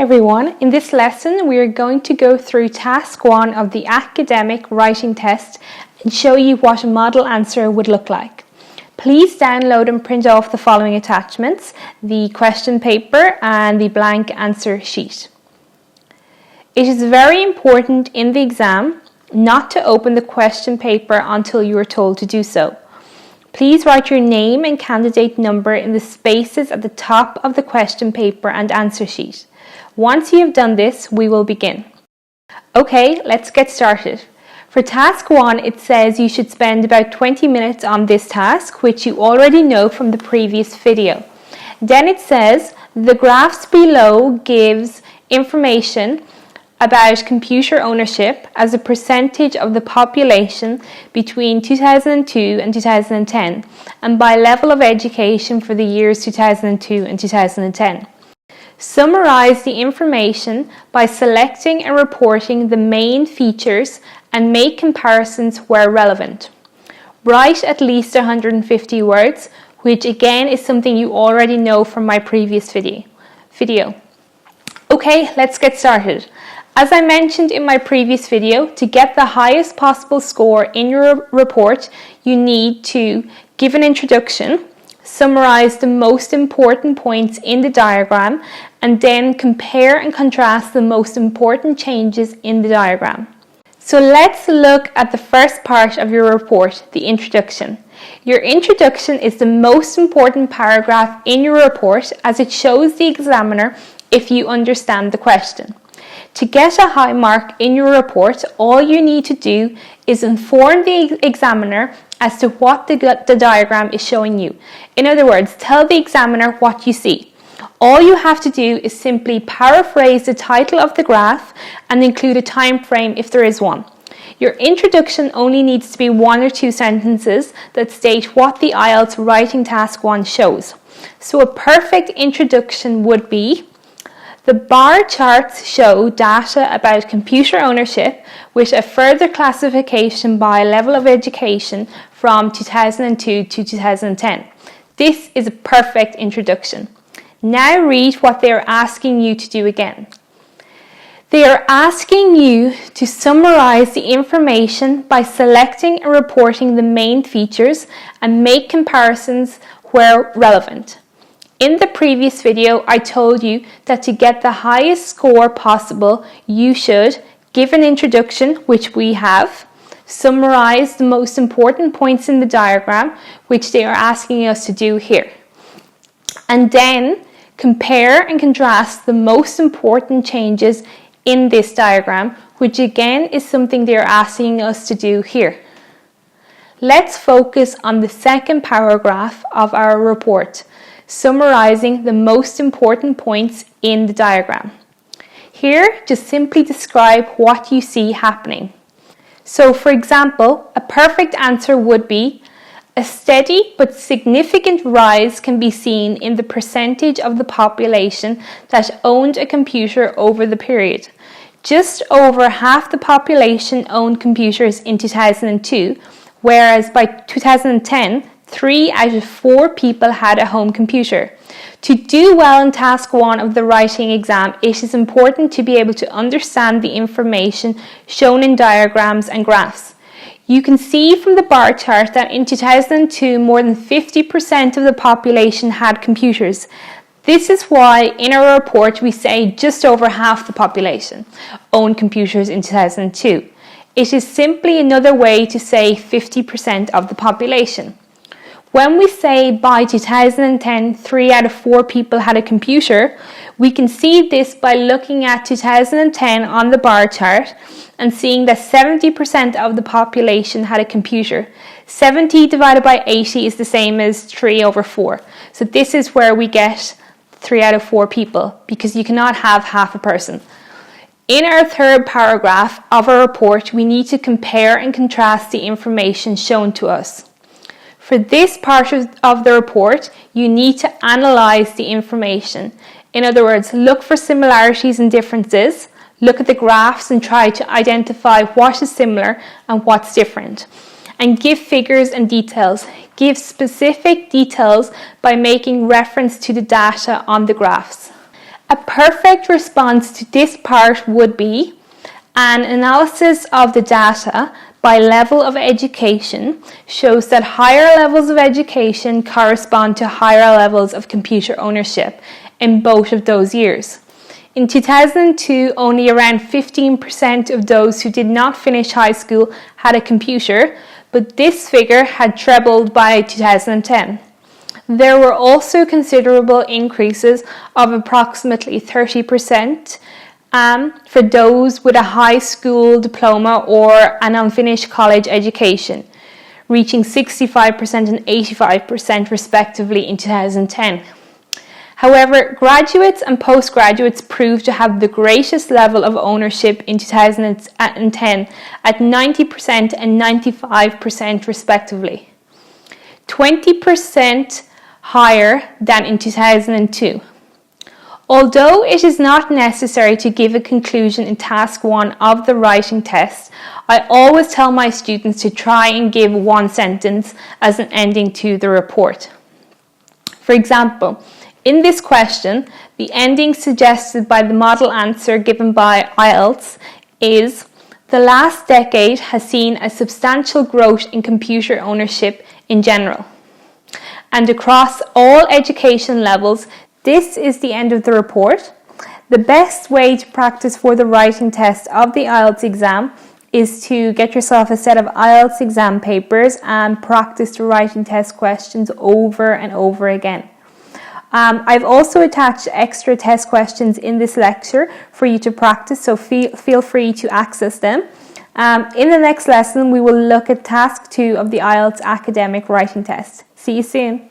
everyone. In this lesson we are going to go through task 1 of the academic writing test and show you what a model answer would look like. Please download and print off the following attachments: the question paper and the blank answer sheet. It is very important in the exam not to open the question paper until you are told to do so. Please write your name and candidate number in the spaces at the top of the question paper and answer sheet. Once you have done this, we will begin. Okay, let's get started. For task 1, it says you should spend about 20 minutes on this task, which you already know from the previous video. Then it says the graphs below gives information about computer ownership as a percentage of the population between 2002 and 2010 and by level of education for the years 2002 and 2010. Summarize the information by selecting and reporting the main features and make comparisons where relevant. Write at least 150 words, which again is something you already know from my previous video. Okay, let's get started. As I mentioned in my previous video, to get the highest possible score in your report, you need to give an introduction, summarize the most important points in the diagram, and then compare and contrast the most important changes in the diagram. So let's look at the first part of your report, the introduction. Your introduction is the most important paragraph in your report as it shows the examiner if you understand the question. To get a high mark in your report, all you need to do is inform the examiner as to what the diagram is showing you. In other words, tell the examiner what you see. All you have to do is simply paraphrase the title of the graph and include a time frame if there is one. Your introduction only needs to be 1 or 2 sentences that state what the IELTS writing task 1 shows. So a perfect introduction would be: the bar charts show data about computer ownership with a further classification by level of education from 2002 to 2010. This is a perfect introduction. Now read what they are asking you to do again. They are asking you to summarize the information by selecting and reporting the main features and make comparisons where relevant. In the previous video, I told you that to get the highest score possible, you should give an introduction, which we have, summarize the most important points in the diagram, which they are asking us to do here, and then compare and contrast the most important changes in this diagram, which again is something they are asking us to do here. Let's focus on the second paragraph of our report, summarizing the most important points in the diagram. Here, just simply describe what you see happening. So, for example, a perfect answer would be: a steady but significant rise can be seen in the percentage of the population that owned a computer over the period. Just over half the population owned computers in 2002, whereas by 2010, 3 out of 4 people had a home computer. To do well in task 1 of the writing exam, it is important to be able to understand the information shown in diagrams and graphs. You can see from the bar chart that in 2002, more than 50% of the population had computers. This is why in our report we say just over half the population owned computers in 2002. It is simply another way to say 50% of the population. When we say by 2010, 3 out of 4 people had a computer, we can see this by looking at 2010 on the bar chart and seeing that 70% of the population had a computer. 70 divided by 80 is the same as 3 over 4. So this is where we get 3 out of 4 people, because you cannot have half a person. In our third paragraph of our report, we need to compare and contrast the information shown to us. For this part of the report, you need to analyze the information. In other words, look for similarities and differences, look at the graphs and try to identify what is similar and what's different. And give figures and details. Give specific details by making reference to the data on the graphs. A perfect response to this part would be an analysis of the data by level of education shows that higher levels of education correspond to higher levels of computer ownership in both of those years. In 2002, only around 15% of those who did not finish high school had a computer, but this figure had trebled by 2010. There were also considerable increases of approximately 30% for those with a high school diploma or an unfinished college education, reaching 65% and 85% respectively in 2010. However, graduates and postgraduates proved to have the greatest level of ownership in 2010 at 90% and 95% respectively, 20% higher than in 2002. Although it is not necessary to give a conclusion in task 1 of the writing test, I always tell my students to try and give one sentence as an ending to the report. For example, in this question, the ending suggested by the model answer given by IELTS is, the last decade has seen a substantial growth in computer ownership in general. And across all education levels, this is the end of the report. The best way to practice for the writing test of the IELTS exam is to get yourself a set of IELTS exam papers and practice the writing test questions over and over again. I've also attached extra test questions in this lecture for you to practice, so feel free to access them. In the next lesson, we will look at task 2 of the IELTS academic writing test. See you soon.